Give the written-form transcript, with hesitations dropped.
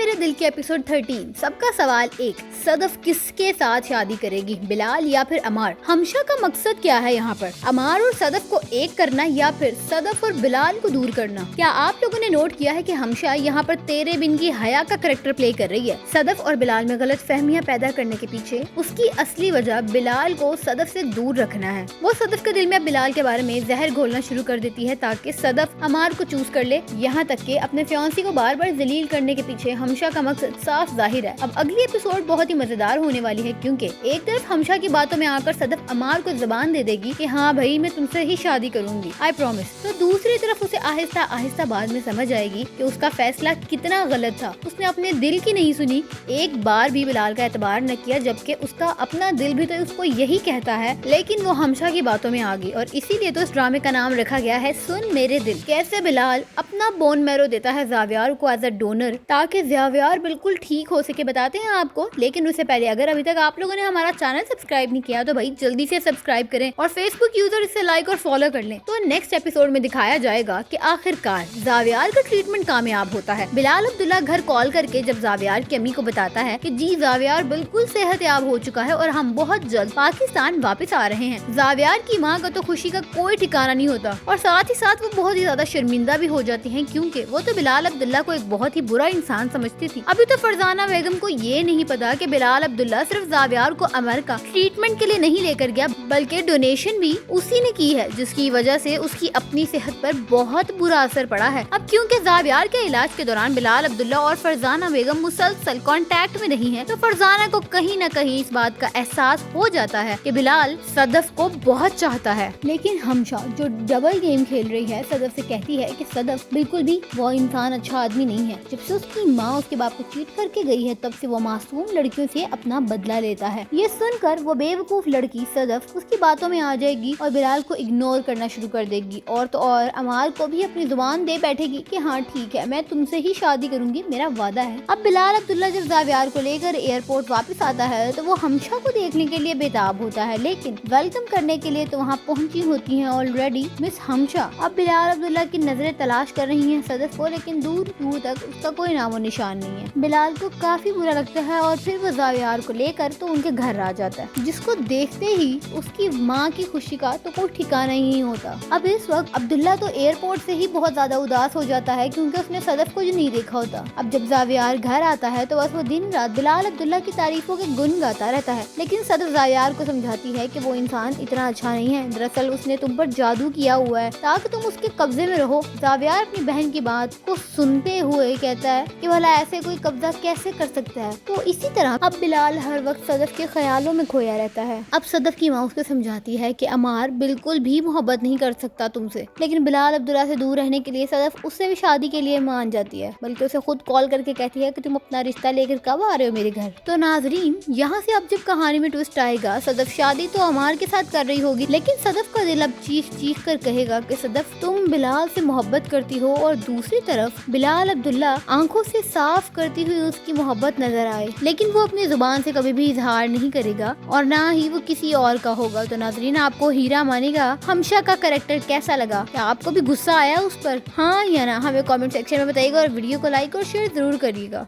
मेरे दिल के एपिसोड 13। सबका सवाल एक, सदफ किसके साथ शादी करेगी, बिलाल या फिर अमार? हमशा का मकसद क्या है यहाँ पर? अमार और सदफ को एक करना या फिर सदफ और बिलाल को दूर करना? क्या आप लोगों ने नोट किया है कि हमशा यहाँ पर तेरे बिन की हया का करेक्टर प्ले कर रही है? सदफ और बिलाल में गलत फहमियाँ पैदा करने के पीछे उसकी असली वजह बिलाल को सदफ से दूर रखना है। वो सदफ के दिल में बिलाल के बारे में जहर घोलना शुरू कर देती है ताकि सदफ अमार को चूज कर ले। यहाँ तक कि अपने फियांसी को बार बार जलील करने के पीछे हमशा का मकसद साफ जाहिर है। अब अगली एपिसोड बहुत ही मजेदार होने वाली है, क्योंकि एक तरफ हमशा की बातों में आकर सदफ अमार को जबान दे देगी कि हाँ भाई मैं तुमसे ही शादी करूंगी, आई प्रॉमिस। तो दूसरी तरफ उसे आहिस्ता आहिस्ता बाद में समझ आएगी कि उसका फैसला कितना गलत था। उसने अपने दिल की नहीं सुनी, एक बार भी बिलाल का एतबार न किया, जबकि उसका अपना दिल भी तो उसको यही कहता है। लेकिन वो हमशा की बातों में आ गई और इसीलिए तो इस ड्रामे का नाम रखा गया है सुन मेरे दिल। कैसे बिलाल अपना बोन मैरो देता है ज़ावियार को एज अ डोनर ताकि ज़ावियार बिल्कुल ठीक हो सके, बताते हैं आपको। लेकिन उससे पहले अगर अभी तक आप लोगों ने हमारा चैनल सब्सक्राइब नहीं किया तो भाई जल्दी से सब्सक्राइब करें और फेसबुक यूजर इसे लाइक और फॉलो कर लें। तो नेक्स्ट एपिसोड में दिखाया जाएगा कि आखिरकार ज़ावियार का ट्रीटमेंट कामयाब होता है। बिलाल अब्दुल्ला घर कॉल करके जब ज़ावियार की अम्मी को बताता है कि जी ज़ावियार बिल्कुल सेहतयाब हो चुका है और हम बहुत जल्द पाकिस्तान वापस आ रहे हैं। ज़ावियार की माँ का तो खुशी का कोई ठिकाना नहीं होता और साथ ही साथ वो बहुत ही ज्यादा शर्मिंदा भी हो जाती हैं, क्योंकि वो तो बिलाल अब्दुल्ला को एक बहुत ही बुरा इंसान समझती थी। अभी तो फरजाना बेगम को ये नहीं पता कि बिलाल अब्दुल्ला सिर्फ ज़ावियार को अमेरिका ट्रीटमेंट के लिए नहीं लेकर गया, बल्कि डोनेशन भी उसी ने की है, जिसकी वजह से उसकी अपनी सेहत पर बहुत बुरा असर पड़ा है। अब क्योंकि ज़ावियार के इलाज के दौरान बिलाल अब्दुल्ला और फरजाना बेगम मुसलसल कांटेक्ट में रही हैं, तो फरजाना को कहीं न कहीं इस बात का एहसास हो जाता है कि बिलाल सदफ को बहुत चाहता है। लेकिन हमशा जो डबल गेम खेल रही है सदफ से कहती है कि सदफ बिल्कुल भी वो इंसान अच्छा आदमी नहीं है। जब से उसकी माँ उसके बाप को चीट करके गई है तब से वो मासूम लड़कियों से अपना बदला लेता है। ये सुनकर वो बेवकूफ लड़की सदफ उसकी बातों में आ जाएगी और बिलाल को इग्नोर करना शुरू कर देगी और तो और अमार को भी अपनी जुबान दे बैठेगी कि हाँ ठीक है मैं तुमसे ही शादी करूंगी, मेरा वादा है। अब बिलाल अब्दुल्ला जब ज़ावियार को लेकर एयरपोर्ट वापस आता है तो वो हमशा को देखने के लिए बेताब होता है, लेकिन वेलकम करने के लिए तो वहाँ पहुंची होती है ऑलरेडी मिस हमशा। अब बिलाल अब्दुल्ला की नजरें तलाश कर रही हैं सदफ को, लेकिन दूर दूर तक उसका कोई नामो निशान नहीं है। बिलाल को काफी बुरा लगता है और फिर वो ज़ावियार को लेकर तो उनके घर आ जाता है, जिसको देखते ही उसकी माँ की खुशी का तो कोई ठिकाना ही नहीं होता। अब इस वक्त अब्दुल्ला तो एयरपोर्ट से ही बहुत ज्यादा उदास हो जाता है, क्योंकि उसने सदफ को जो नहीं देखा होता। अब जब ज़ावियार घर आता है तो बस वो दिन रात बिलाल अब्दुल्ला की तारीफों के गुन गाता रहता है, लेकिन सदफ ज़ावियार को समझाती है कि वो इंसान इतना अच्छा नहीं है, दरअसल उसने तुम पर जादू किया हुआ है ताकि तुम उसके कब्जे में रहो। ज़ावियार अपनी बहन की बात को सुनते हुए कहता है कि भला ऐसे कोई कब्जा कैसे कर सकता है। तो इसी तरह अब बिलाल हर वक्त सदफ के ख्यालों में खोया रहता है। अब सदफ की माँ उसको समझाती है कि अमार बिल्कुल भी मोहब्बत नहीं कर सकता तुमसे, लेकिन बिलाल अब्दुल्ला से दूर रहने के लिए सदफ उससे भी शादी के लिए मान जाती है, बल्कि उसे खुद कॉल करके कहती है कि तुम अपना रिश्ता लेकर कब आ रहे हो मेरे घर। तो नाजरीन यहाँ से अब जब कहानी में ट्विस्ट आएगा, सदफ शादी तो अमार के साथ कर रही होगी, लेकिन सदफ का दिल अब चीख चीख कर कहेगा कि सदफ तुम बिलाल से मोहब्बत करती हो, और दूसरी तरफ बिलाल अब्दुल्ला आंखों से साफ करती हुई उसकी मोहब्बत नजर आए, लेकिन वो अपनी जुबान से कभी भी इजहार नहीं करेगा और ना ही वो किसी और का होगा। तो नाजरीन आपको हीरा मानेगा हमशा का कैरेक्टर कैसा लगा? क्या आपको भी गुस्सा आया उस पर? हाँ या ना हमें कमेंट सेक्शन में बताइएगा और वीडियो को लाइक और शेयर जरूर करिएगा।